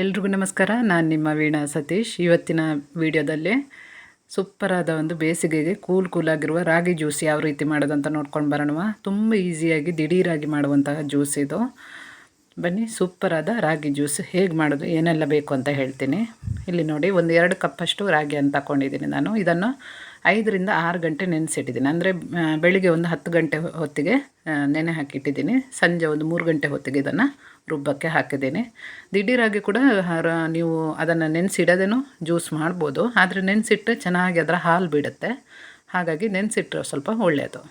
ಎಲ್ರಿಗೂ ನಮಸ್ಕಾರ. ನಾನು ನಿಮ್ಮ ವೀಣಾ ಸತೀಶ್. ಇವತ್ತಿನ ವಿಡಿಯೋದಲ್ಲಿ ಸೂಪರಾದ ಒಂದು ಬೇಸಿಗೆಗೆ ಕೂಲಾಗಿರುವ ರಾಗಿ ಜ್ಯೂಸ್ ಯಾವ ರೀತಿ ಮಾಡೋದಂತ ನೋಡ್ಕೊಂಡು ಬರೋಣ. ತುಂಬ ಈಸಿಯಾಗಿ ದಿಢೀರಾಗಿ ಮಾಡುವಂತಹ ಜ್ಯೂಸ್ ಇದು. ಬನ್ನಿ, ಸೂಪರಾದ ರಾಗಿ ಜ್ಯೂಸ್ ಹೇಗೆ ಮಾಡೋದು, ಏನೆಲ್ಲ ಬೇಕು ಅಂತ ಹೇಳ್ತೀನಿ. ಇಲ್ಲಿ ನೋಡಿ, ಒಂದು 2 ಕಪ್ಪಷ್ಟು ರಾಗಿ ಅಂತ ತಗೊಂಡಿದ್ದೀನಿ ನಾನು. ಇದನ್ನು 5 ರಿಂದ 6 ಗಂಟೆ ನೆನೆಸಿಟ್ಟಿದ್ದೀನಿ. ಅಂದರೆ ಬೆಳಿಗ್ಗೆ ಒಂದು 10 ಗಂಟೆ ಹೊತ್ತಿಗೆ ನೆನೆ ಹಾಕಿಟ್ಟಿದ್ದೀನಿ. ಸಂಜೆ ಒಂದು 3 ಗಂಟೆ ಹೊತ್ತಿಗೆ ಇದನ್ನು ರುಬ್ಬಕ್ಕೆ ಹಾಕಿದ್ದೀನಿ. ದಿಢೀರಾಗಿ ಕೂಡ ನೀವು ಅದನ್ನು ನೆನೆಸಿಡೋದೇನೋ ಜ್ಯೂಸ್ ಮಾಡ್ಬೋದು. ಆದರೆ ನೆನೆಸಿಟ್ಟರೆ ಚೆನ್ನಾಗಿ ಅದರ ಹಾಲು ಬಿಡುತ್ತೆ. ಹಾಗಾಗಿ ನೆನೆಸಿಟ್ರೆ ಸ್ವಲ್ಪ ಒಳ್ಳೆಯದು.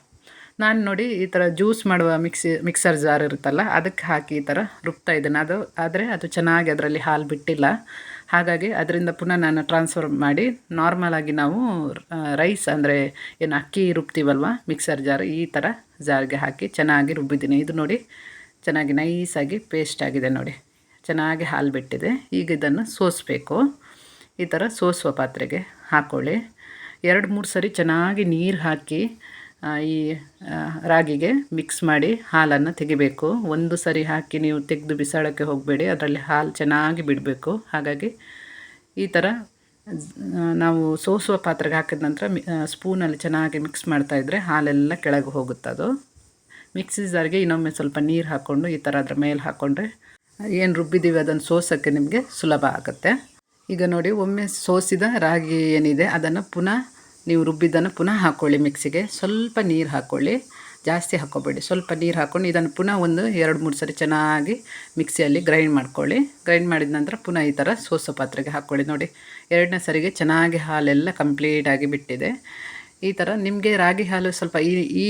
ನಾನು ನೋಡಿ, ಈ ಥರ ಜ್ಯೂಸ್ ಮಾಡುವ ಮಿಕ್ಸರ್ ಜಾರ್ ಇರುತ್ತಲ್ಲ, ಅದಕ್ಕೆ ಹಾಕಿ ಈ ಥರ ರುಬ್ತಾ ಇದ್ದೇನೆ. ಆದರೆ ಅದು ಚೆನ್ನಾಗಿ ಅದರಲ್ಲಿ ಹಾಲು ಬಿಟ್ಟಿಲ್ಲ. ಹಾಗಾಗಿ ಅದರಿಂದ ಪುನಃ ನಾನು ಟ್ರಾನ್ಸ್ಫರ್ ಮಾಡಿ ನಾರ್ಮಲಾಗಿ ನಾವು ರೈಸ್ ಅಂದರೆ ಏನು ಅಕ್ಕಿ ರುಬ್ತೀವಲ್ವ, ಮಿಕ್ಸರ್ ಜಾರ್, ಈ ಥರ ಜಾರ್ಗೆ ಹಾಕಿ ಚೆನ್ನಾಗಿ ರುಬ್ಬಿದ್ದೀನಿ. ಇದು ನೋಡಿ, ಚೆನ್ನಾಗಿ ನೈಸಾಗಿ ಪೇಸ್ಟ್ ಆಗಿದೆ ನೋಡಿ, ಚೆನ್ನಾಗಿ ಹಾಲು ಬಿಟ್ಟಿದೆ. ಈಗ ಇದನ್ನು ಸೋಸಬೇಕು. ಈ ಥರ ಸೋಸುವ ಪಾತ್ರೆಗೆ ಹಾಕ್ಕೊಳ್ಳಿ. 2-3 ಸರಿ ಚೆನ್ನಾಗಿ ನೀರು ಹಾಕಿ ಈ ರಾಗಿಗೆ ಮಿಕ್ಸ್ ಮಾಡಿ ಹಾಲನ್ನು ತೆಗಿಬೇಕು. ಒಂದು ಸರಿ ಹಾಕಿ ನೀವು ತೆಗೆದು ಬಿಸಾಡೋಕ್ಕೆ ಹೋಗಬೇಡಿ, ಅದರಲ್ಲಿ ಹಾಲು ಚೆನ್ನಾಗಿ ಬಿಡಬೇಕು. ಹಾಗಾಗಿ ಈ ಥರ ನಾವು ಸೋಸುವ ಪಾತ್ರೆಗೆ ಹಾಕಿದ ನಂತರ ಸ್ಪೂನಲ್ಲಿ ಚೆನ್ನಾಗಿ ಮಿಕ್ಸ್ ಮಾಡ್ತಾಯಿದ್ರೆ ಹಾಲೆಲ್ಲ ಕೆಳಗೆ ಹೋಗುತ್ತದು. ಮಿಕ್ಸಿ ಜಾರ್ಗೆ ಇನ್ನೊಮ್ಮೆ ಸ್ವಲ್ಪ ನೀರು ಹಾಕ್ಕೊಂಡು ಈ ಥರ ಅದರ ಮೇಲೆ ಹಾಕ್ಕೊಂಡ್ರೆ ಏನು ರುಬ್ಬಿದ್ದೀವಿ ಅದನ್ನು ಸೋಸೋಕ್ಕೆ ನಿಮಗೆ ಸುಲಭ ಆಗುತ್ತೆ. ಈಗ ನೋಡಿ, ಒಮ್ಮೆ ಸೋಸಿದ ರಾಗಿ ಏನಿದೆ ಅದನ್ನು ಪುನಃ ನೀವು ರುಬ್ಬಿದ್ದನ್ನು ಪುನಃ ಹಾಕ್ಕೊಳ್ಳಿ ಮಿಕ್ಸಿಗೆ. ಸ್ವಲ್ಪ ನೀರು ಹಾಕ್ಕೊಳ್ಳಿ, ಜಾಸ್ತಿ ಹಾಕ್ಕೋಬೇಡಿ. ಸ್ವಲ್ಪ ನೀರು ಹಾಕ್ಕೊಂಡು ಇದನ್ನು ಪುನಃ ಒಂದು 2-3 ಸರಿ ಚೆನ್ನಾಗಿ ಮಿಕ್ಸಿಯಲ್ಲಿ ಗ್ರೈಂಡ್ ಮಾಡ್ಕೊಳ್ಳಿ. ಗ್ರೈಂಡ್ ಮಾಡಿದ ನಂತರ ಪುನಃ ಈ ಥರ ಸೋಸೋ ಪಾತ್ರೆಗೆ ಹಾಕ್ಕೊಳ್ಳಿ. ನೋಡಿ, 2ನೇ ಸರಿಗೆ ಚೆನ್ನಾಗಿ ಹಾಲೆಲ್ಲ ಕಂಪ್ಲೀಟಾಗಿ ಬಿಟ್ಟಿದೆ. ಈ ಥರ ನಿಮಗೆ ರಾಗಿ ಹಾಲು ಸ್ವಲ್ಪ ಈ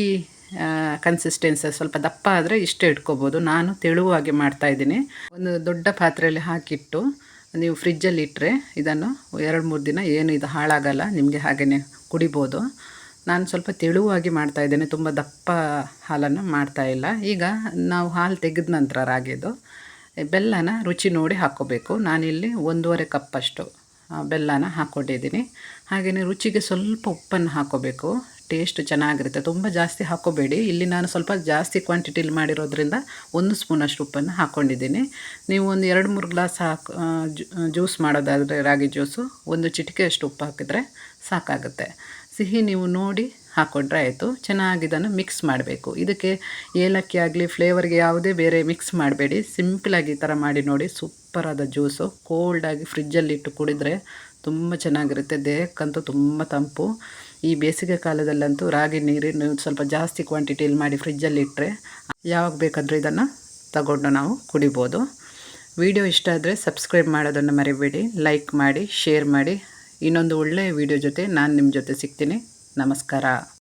ಕನ್ಸಿಸ್ಟೆನ್ಸಿ ಸ್ವಲ್ಪ ದಪ್ಪ ಆದರೆ ಇಷ್ಟೇ ಇಟ್ಕೋಬೋದು. ನಾನು ತೆಳುವಾಗಿ ಮಾಡ್ತಾಯಿದ್ದೀನಿ. ಒಂದು ದೊಡ್ಡ ಪಾತ್ರೆಯಲ್ಲಿ ಹಾಕಿಟ್ಟು ನೀವು ಫ್ರಿಜ್ಜಲ್ಲಿ ಇಟ್ಟರೆ ಇದನ್ನು 2-3 ದಿನ ಏನು ಇದು ಹಾಳಾಗಲ್ಲ, ನಿಮಗೆ ಹಾಗೆಯೇ ಕುಡಿಬೋದು. ನಾನು ಸ್ವಲ್ಪ ತೆಳುವಾಗಿ ಮಾಡ್ತಾಯಿದ್ದೇನೆ, ತುಂಬ ದಪ್ಪ ಹಾಲನ್ನು ಮಾಡ್ತಾಯಿಲ್ಲ. ಈಗ ನಾವು ಹಾಲು ತೆಗೆದ ನಂತರ ರಾಗಿದು ಬೆಲ್ಲನ ರುಚಿ ನೋಡಿ ಹಾಕ್ಕೋಬೇಕು. ನಾನಿಲ್ಲಿ 1.5 ಕಪ್ಪಷ್ಟು ಬೆಲ್ಲನ ಹಾಕ್ಕೊಂಡಿದ್ದೀನಿ. ಹಾಗೆಯೇ ರುಚಿಗೆ ಸ್ವಲ್ಪ ಉಪ್ಪನ್ನು ಹಾಕ್ಕೋಬೇಕು. ಟೇಸ್ಟ್ ಚೆನ್ನಾಗಿರುತ್ತೆ. ತುಂಬ ಜಾಸ್ತಿ ಹಾಕ್ಕೋಬೇಡಿ. ಇಲ್ಲಿ ನಾನು ಸ್ವಲ್ಪ ಜಾಸ್ತಿ ಕ್ವಾಂಟಿಟಿಲಿ ಮಾಡಿರೋದ್ರಿಂದ 1 ಸ್ಪೂನಷ್ಟು ಉಪ್ಪನ್ನು ಹಾಕ್ಕೊಂಡಿದ್ದೀನಿ. ನೀವು ಒಂದು 2-3 ಗ್ಲಾಸ್ ಜ್ಯೂಸ್ ಮಾಡೋದಾದರೆ ರಾಗಿ ಜ್ಯೂಸು 1 ಚಿಟಿಕೆಯಷ್ಟು ಉಪ್ಪು ಹಾಕಿದರೆ ಸಾಕಾಗುತ್ತೆ. ಸಿಹಿ ನೀವು ನೋಡಿ ಹಾಕ್ಕೊಂಡ್ರೆ ಆಯಿತು. ಚೆನ್ನಾಗಿ ಇದನ್ನು ಮಿಕ್ಸ್ ಮಾಡಬೇಕು. ಇದಕ್ಕೆ ಏಲಕ್ಕಿ ಆಗಲಿ ಫ್ಲೇವರ್ಗೆ ಯಾವುದೇ ಬೇರೆ ಮಿಕ್ಸ್ ಮಾಡಬೇಡಿ. ಸಿಂಪಲಾಗಿ ಈ ಥರ ಮಾಡಿ ನೋಡಿ. ಸೂಪರಾದ ಜ್ಯೂಸು. ಕೋಲ್ಡಾಗಿ ಫ್ರಿಜ್ಜಲ್ಲಿಟ್ಟು ಕುಡಿದ್ರೆ ತುಂಬ ಚೆನ್ನಾಗಿರುತ್ತೆ. ದೇಹಕ್ಕಂತೂ ತುಂಬ ತಂಪು. ಈ ಬೇಸಿಗೆ ಕಾಲದಲ್ಲಂತೂ ರಾಗಿ ನೀರು ಸ್ವಲ್ಪ ಜಾಸ್ತಿ ಕ್ವಾಂಟಿಟಿಯಲ್ಲಿ ಮಾಡಿ ಫ್ರಿಜ್ಜಲ್ಲಿ ಇಟ್ಟರೆ ಯಾವಾಗ ಬೇಕಾದರೂ ಇದನ್ನು ತಗೊಂಡು ನಾವು ಕುಡಿಬೋದು. ವಿಡಿಯೋ ಇಷ್ಟ ಆದರೆ ಸಬ್ಸ್ಕ್ರೈಬ್ ಮಾಡೋದನ್ನು ಮರಿಬೇಡಿ. ಲೈಕ್ ಮಾಡಿ, ಶೇರ್ ಮಾಡಿ. ಇನ್ನೊಂದು ಒಳ್ಳೆಯ ವಿಡಿಯೋ ಜೊತೆ ನಾನು ನಿಮ್ಮ ಜೊತೆ ಸಿಗ್ತೀನಿ. ನಮಸ್ಕಾರ.